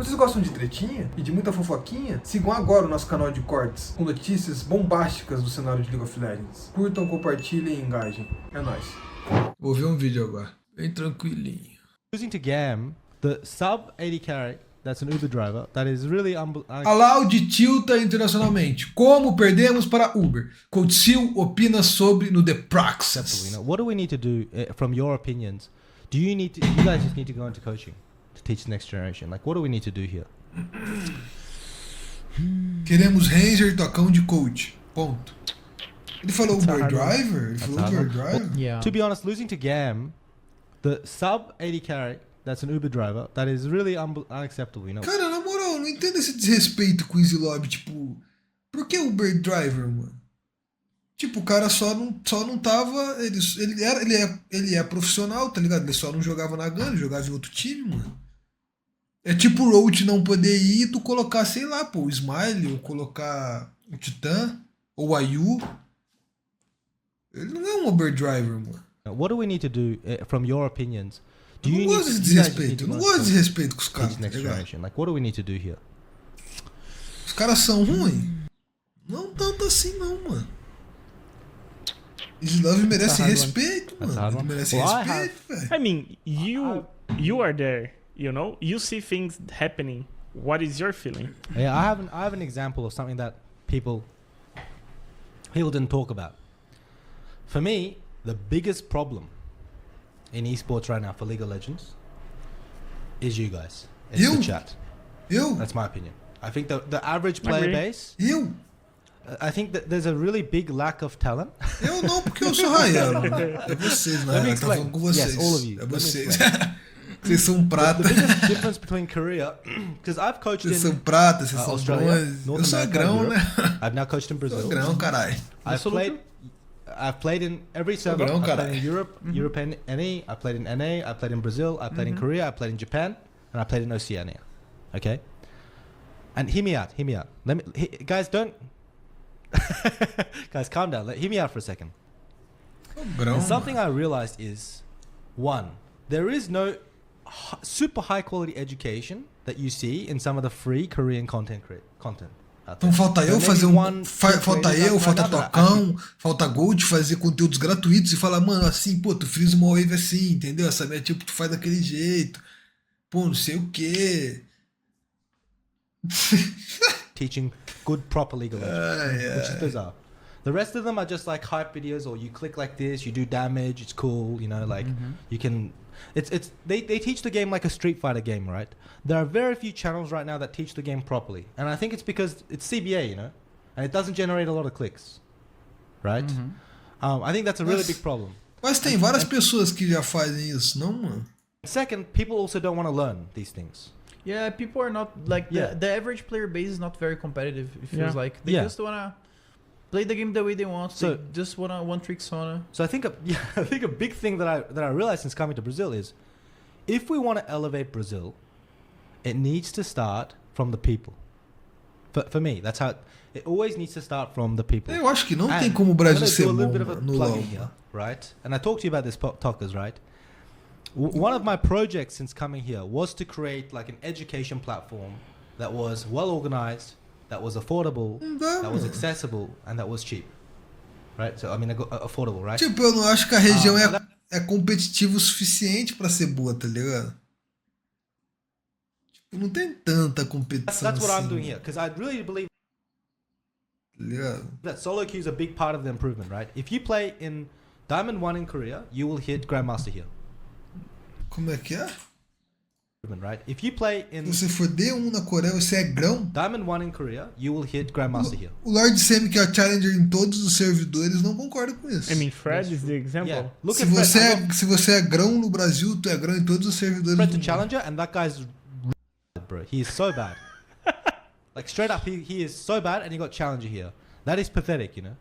Vocês gostam de tretinha e de muita fofoquinha? Sigam agora o nosso canal de cortes, com notícias bombásticas do cenário de League of Legends. Curtam, compartilhem e engajem. É nóis. Vou ver um vídeo agora, bem tranquilinho. Using to GAM, the sub 80 carry, that's an Uber driver, that is really Alaud tilta internacionalmente. Como perdemos para Uber? Coach SEEL opina sobre no The Praxis. What do we need to do from your opinions? Do you guys just need to go into coaching to teach the next generation? Like, what do we need to do here? Queremos Ranger tocão de coach. Ponto. Ele falou Uber driver? Ele falou Uber driver? Yeah. To be honest, losing to GAM, the sub 80 carry, that's an Uber driver, that is really unacceptable, you know? Cara, na moral, não entendo esse desrespeito com o Easy Lobby, tipo... Por que Uber driver, mano? Tipo, o cara só não tava... Ele é profissional, tá ligado? Ele só não jogava na Gun, jogava em outro time, mano. É tipo o Roach não poder ir e tu colocar, sei lá, pô, o Smile, ou colocar o Titã, ou o Ayu. Ele não é um Uber driver, mano. What do we need to do from your opinions? Eu não gosto de desrespeito. Eu não gosto de desrespeito com os caras. Tá like, what do we need to do here? Os caras são ruins? Não tanto assim, não, mano. Easy Love merece respeito, mano. Ele merece respeito, velho. I mean, you are there, you know? You see things happening. What is your feeling? Yeah, I have an example of something that people didn't talk about. For me, the biggest problem in esports right now for League of Legends is you guys. It's the chat. That's my opinion. I think the average player base... I think that there's a really big lack of talent. Eu não, porque eu sou raiano. É vocês, né? Eu tô falando com vocês. Yes, all of you. É vocês. Vocês são prata. The biggest difference between Korea, because I've coached in Vocês são prata, vocês são Australia, bons. Eu sou grão, né? I've now coached in Brazil. Sou grão, caralho. I've played in every server. I've played in Europe, European NE. I played in NA. I played in Brazil. I played in Korea. I played in Japan, and I played in Oceania. Okay. And hear me out. Hear me out. Guys, don't. Guys, calm down. Hear me out for a second. And something I realized is, one, there is no super high quality education that you see in some of the free Korean content. Então falta eu fazer falta Tocão, falta Gold fazer conteúdos gratuitos e falar, mano, assim, pô, tu frisa uma wave assim, entendeu? Essa minha tipo, tu faz daquele jeito. Pô, não sei o quê. Teaching good proper League of Legends, which is bizarre. The rest of them are just like hype videos, or you click like this, you do damage, it's cool, you know, like you can. They teach the game like a Street Fighter game, right? There are very few channels right now that teach the game properly, and I think it's because it's CBA, you know, and it doesn't generate a lot of clicks, right? I think that's a really big problem. Mas tem várias pessoas que já fazem isso, não, mano? Second, people also don't want to learn these things. Yeah, people are not like the average player base is not very competitive. It feels like they just wanna play the game the way they want. So they just wanna one trick Sona. So I think a big thing that I realized since coming to Brazil is, if we want to elevate Brazil, it needs to start from the people. For me, that's how it always needs to start from the people. Eu acho que não tem como o Brasil ser bom no LoL, right? And I talked to you about this, Talkers, right? One of my projects since coming here was to create like an education platform that was well organized, that was affordable, that was accessible, and that was cheap. Right? So I mean, affordable, right? Tipo, eu não acho que a região é competitiva o suficiente pra ser boa, tá ligado? Tipo, não tem tanta competição. That's what I'm doing here, because I really believe that solo queue is a big part of the improvement, right? If you play in Diamond 1 in Korea, you will hit Grandmaster here. Como é que é? Right? If you play in Se você for D1 na Coreia, você é grão. Diamond 1 in Korea, you will hit Grandmaster here. O Lord Semi, que é Challenger em todos os servidores, não concorda com isso. I mean, Fred is the example. Yeah. Se você é grão no Brasil, tu é grão em todos os servidores. Fred to Challenger, and that guy's bro. He is so bad. Like straight up, he is so bad, and he got Challenger here. That is pathetic, you know.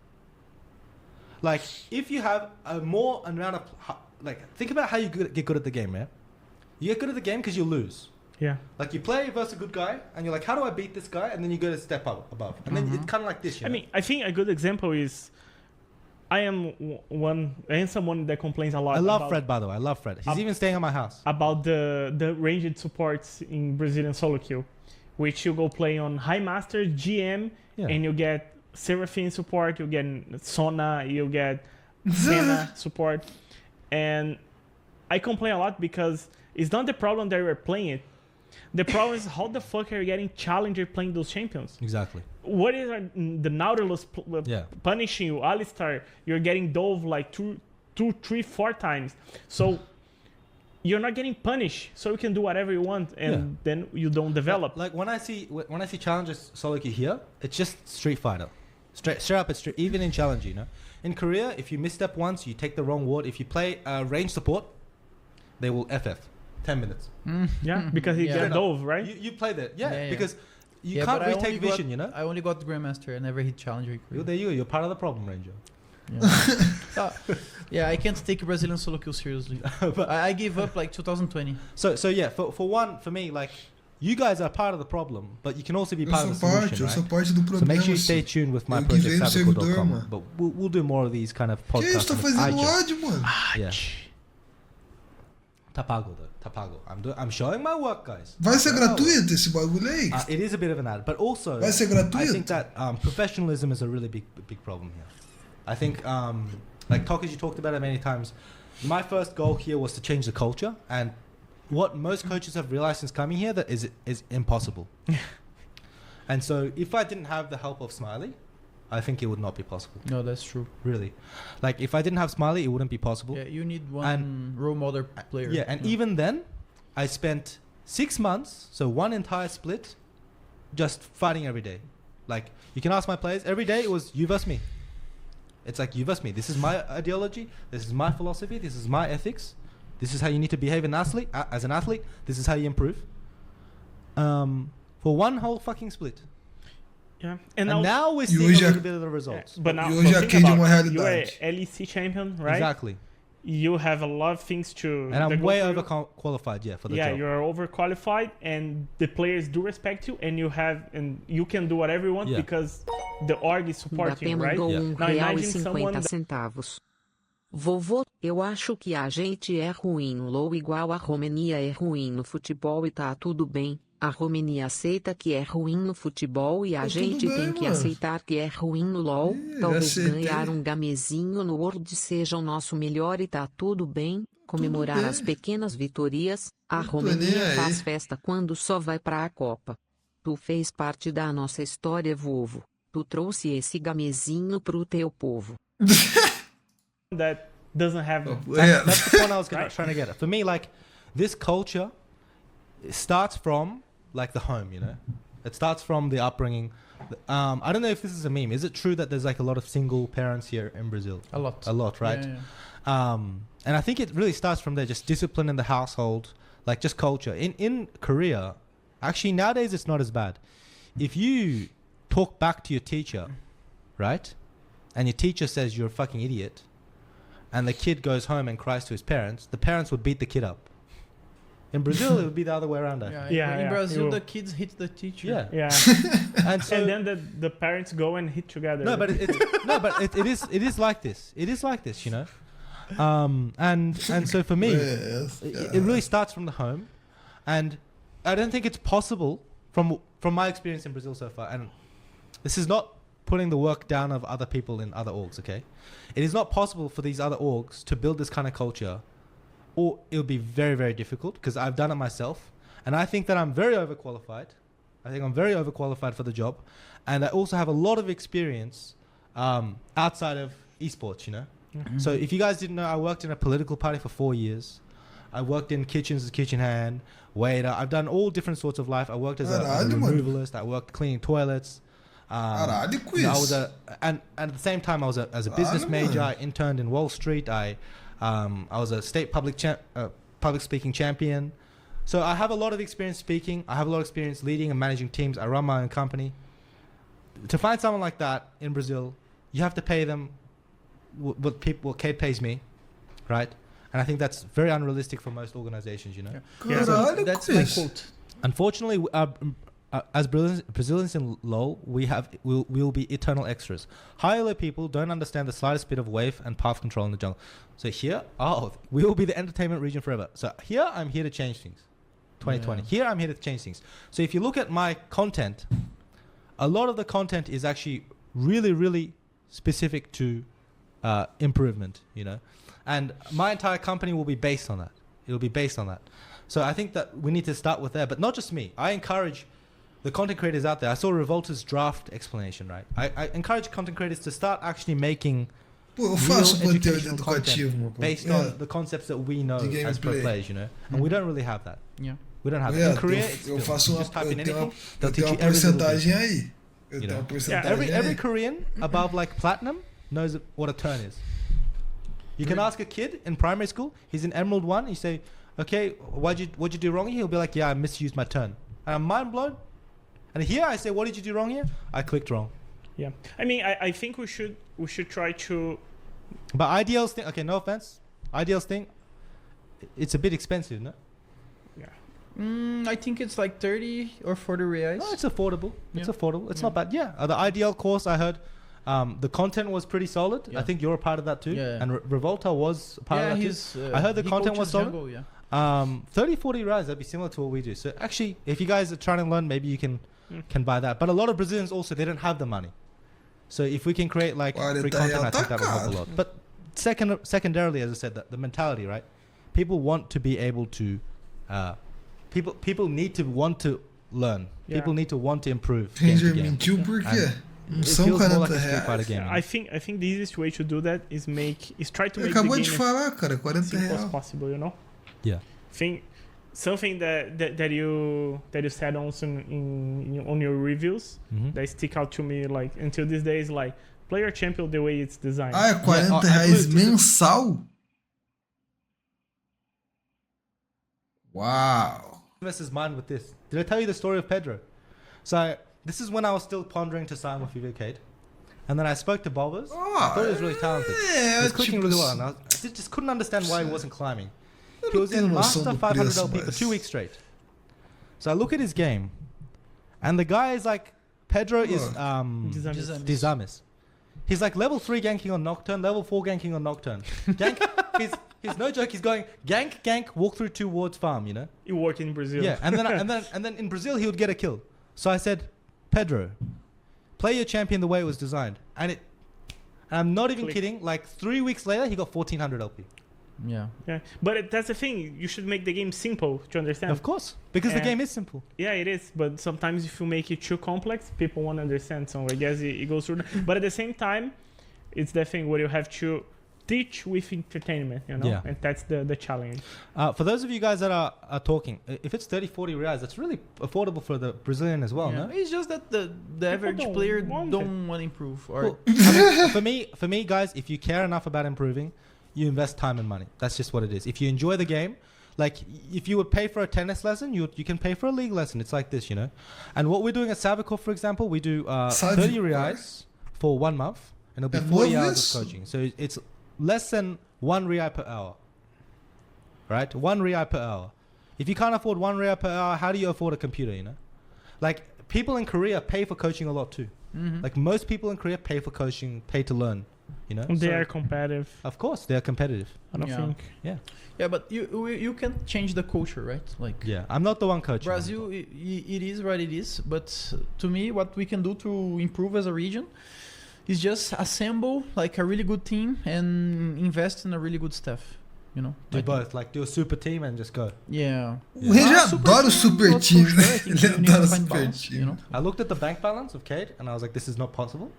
Like if you have a more amount of think about how you get good at the game, man. You get good at the game because you lose. Yeah. Like you play versus a good guy, and you're like, how do I beat this guy? And then you go to step up above, and then it's kind of like this. You know? I mean, I think a good example is I am someone that complains a lot. I love Fred, by the way. I love Fred. He's even staying at my house. About the ranged supports in Brazilian solo queue, which you go play on High Master, GM, and you get Seraphine support, you get Sona, you get Senna support. And I complain a lot because it's not the problem that you're playing it. The problem is how the fuck are you getting challenger playing those champions? Exactly. What is the Nautilus punishing you? Alistar, you're getting Dove like 2, 3, 4 times. So you're not getting punished. So you can do whatever you want, and then you don't develop. Like when I see challengers solo queue here, it's just Street Fighter. Straight up, it's even in challenge, you know. In Korea, if you misstep once, you take the wrong ward. If you play range support, they will FF 10 minutes. Yeah, because he gets Dove, right? You play that, because you can't retake vision, you know. I only got Grandmaster. I never hit challenger. There you go. You're part of the problem, Ranger. Yeah, I can't take Brazilian solo queue seriously. I gave up like 2020. So yeah, for me, like, you guys are part of the problem, but you can also be part of the solution, right? Eu sou parte do problema. So make sure you stay tuned with my project Sabico.com. But we'll do more of these kind of podcasts. Que isso, tá fazendo ódio, mano? Yeah. Tá pago, though. Tá pago. I'm showing my work, guys. Vai ser gratuito esse bagulho aí? It is a bit of an ad, but also Vai ser gratuito? I think that professionalism is a really big problem here. I think, like Tokus, you talked about it many times. My first goal here was to change the culture, and what most coaches have realized since coming here that is impossible. And so if I didn't have the help of Smiley, I think it would not be possible. No, that's true. Really. Like, if I didn't have Smiley, it wouldn't be possible. Yeah, you need one role model player. Yeah, and even then, I spent 6 months, so one entire split, just fighting every day. Like, you can ask my players, every day it was you versus me. It's like, you versus me. This is my ideology. This is my philosophy. This is my ethics. This is how you need to behave as an athlete. This is how you improve. For one whole fucking split. Yeah. And now we're seeing a little bit of the results. But now, you're a LEC champion, right? Exactly. You have a lot of things to... And I'm way overqualified, for the job. Yeah, you're overqualified, and the players do respect you, and you can do whatever you want because the org is supporting you, right? Now imagine someone centavos. Vovô, eu acho que a gente é ruim no LoL igual a Romênia é ruim no futebol e tá tudo bem. A Romênia aceita que é ruim no futebol e a gente tem que aceitar que é ruim no LoL. Talvez ganhar um gamezinho no World seja o nosso melhor e tá tudo bem. Comemorar as pequenas vitórias. A Romênia faz festa quando só vai pra a Copa. Tu fez parte da nossa história, vovo. Tu trouxe esse gamezinho pro teu povo. That doesn't have... That's the point I was trying to get at. For me, like, this culture starts from... like the home, you know, it starts from the upbringing. I don't know if this is a meme. Is it true that there's like a lot of single parents here in Brazil? A lot, right? Yeah. And I think it really starts from there, just discipline in the household, like just culture. In Korea, actually nowadays it's not as bad. If you talk back to your teacher, right, and your teacher says you're a fucking idiot, and the kid goes home and cries to his parents, the parents would beat the kid up. In Brazil, it would be the other way around. In Brazil, the kids hit the teacher. Yeah. And then the parents go and hit together. No, but it is like this. It is like this, you know. And so for me, it really starts from the home, and I don't think it's possible from my experience in Brazil so far. And this is not putting the work down of other people in other orgs. Okay, it is not possible for these other orgs to build this kind of culture. Or it'll be very, very difficult because I've done it myself. And I think that I'm very overqualified. I think I'm very overqualified for the job. And I also have a lot of experience outside of esports, you know. Mm-hmm. So if you guys didn't know, I worked in a political party for 4 years. I worked in kitchens as kitchen hand, waiter. I've done all different sorts of life. I worked as a removalist. I worked cleaning toilets. I was and at the same time, I was as a business major. I interned in Wall Street. I was a state public speaking champion. So I have a lot of experience speaking. I have a lot of experience leading and managing teams. I run my own company. To find someone like that in Brazil, you have to pay them what Kate pays me, right? And I think that's very unrealistic for most organizations, you know. Yeah. So that's my quote. Unfortunately, as Brazilians in LoL, we'll be eternal extras. High elo people don't understand the slightest bit of wave and path control in the jungle. So here, we will be the entertainment region forever. So here, I'm here to change things. 2020. Here, I'm here to change things. So if you look at my content, a lot of the content is actually really, really specific to improvement, you know. And my entire company will be based on that. It'll be based on that. So I think that we need to start with there, but not just me. I encourage the content creators out there. I saw Revolta's draft explanation, right? I encourage content creators to start actually making eu faço conteúdo educativo, based on the concepts that we know as pro players, you know. And we don't really have that. Yeah. We don't have that. In Korea, eu faço uma, just type in anything, eu tenho uma porcentagem aí. Eu tenho uma porcentagem every Korean above like platinum knows what a turn is. You can ask a kid in primary school, he's in Emerald 1, you say, okay, what'd you do wrong here? He'll be like, yeah, I misused my turn. And I'm mind blown. And here I say, what did you do wrong here? I clicked wrong. Yeah. I mean, I think we should try to... But IDL's thing, okay, no offense. IDL's thing, it's a bit expensive, no? Yeah. I think it's like 30 or 40 reais. No, it's affordable. It's affordable. It's not bad. Yeah. The IDL course I heard, the content was pretty solid. I think you're a part of that too. Yeah. And Revolta was a part of that too. I heard the content was solid. Jungle, 30, 40 rides, that'd be similar to what we do. So actually, if you guys are trying to learn, maybe you can buy that. But a lot of Brazilians also, they don't have the money. So if we can create like free content, I think that will help a lot. But secondarily, as I said, the mentality, right? People want to be able to, people need to want to learn. Yeah. People need to want to improve. Ranger mentiu por quê? Não são 40 reais. I think the easiest way to do that is try to make Acabou the de game falar, cara, 40 as simple as reais. possible, you know? Yeah. Something that you said also on your reviews that stick out to me like until these days, like player champion the way it's designed. Ah, é 40 reais mensal? Wow. His mind with this. Did I tell you the story of Pedro? So this is when I was still pondering to sign with Evocade. And then I spoke to Bulbers. I thought he was really talented. He was clicking really well. And I just couldn't understand why he wasn't climbing. He was in Master 500 LP for 2 weeks straight. So I look at his game. And the guy is like, Pedro is Dizamis. He's like level 3 ganking on Nocturne, level 4 ganking on Nocturne. Gank, he's no joke, he's going gank, walk through 2 wards, farm, you know? You work in Brazil. Yeah, and then in Brazil he would get a kill. So I said, Pedro, play your champion the way it was designed. And I'm not even kidding, like 3 weeks later he got 1400 LP. Yeah. But that's the thing, you should make the game simple to understand. Of course, because the game is simple. Yeah, it is, but sometimes if you make it too complex, people won't understand, so I guess it goes through that. But at the same time, it's the thing where you have to teach with entertainment, you know? Yeah. And that's the challenge. For those of you guys that are talking, if it's 30, 40 reais, that's really affordable for the Brazilian as well, no? It's just that the average player don't want to improve. Or for me, guys, if you care enough about improving, you invest time and money. That's just what it is. If you enjoy the game, like if you would pay for a tennis lesson, you can pay for a league lesson. It's like this, you know? And what we're doing at Savicor, for example, we do 30 reais for 1 month, and it'll be 40 hours of coaching. So it's less than 1 real per hour, right? 1 real per hour. If you can't afford 1 real per hour, how do you afford a computer, you know? Like people in Korea pay for coaching a lot too. Like most people in Korea pay for coaching, pay to learn. You know, they are competitive. Of course, they are competitive. I don't think. Yeah, but you can change the culture, right? Like I'm not the one coaching. Brazil, it is what it is. But to me, what we can do to improve as a region is just assemble like a really good team and invest in a really good stuff. You know, do both. Like do a super team and just go. Yeah. O Rei já adora o super time, né? Ele adora o super time. I looked at the bank balance of Cade and I was like, this is not possible.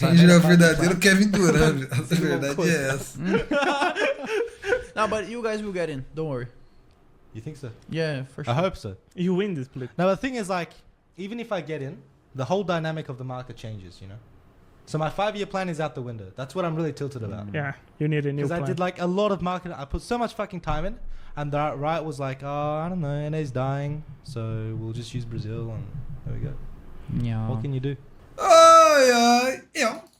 Ranger é o verdadeiro Kevin Durant. A verdade é essa. No, but you guys will get in. Don't worry. You think so? Yeah, for sure. I hope so. You win this split. Now the thing is, like, even if I get in, the whole dynamic of the market changes, you know? So my 5-year plan is out the window. That's what I'm really tilted about. Yeah, you need a new plan. Because I did like a lot of marketing. I put so much fucking time in, and the Riot was like, oh, I don't know, NA's dying, so we'll just use Brazil, and there we go. Yeah. What can you do? Ai, ai.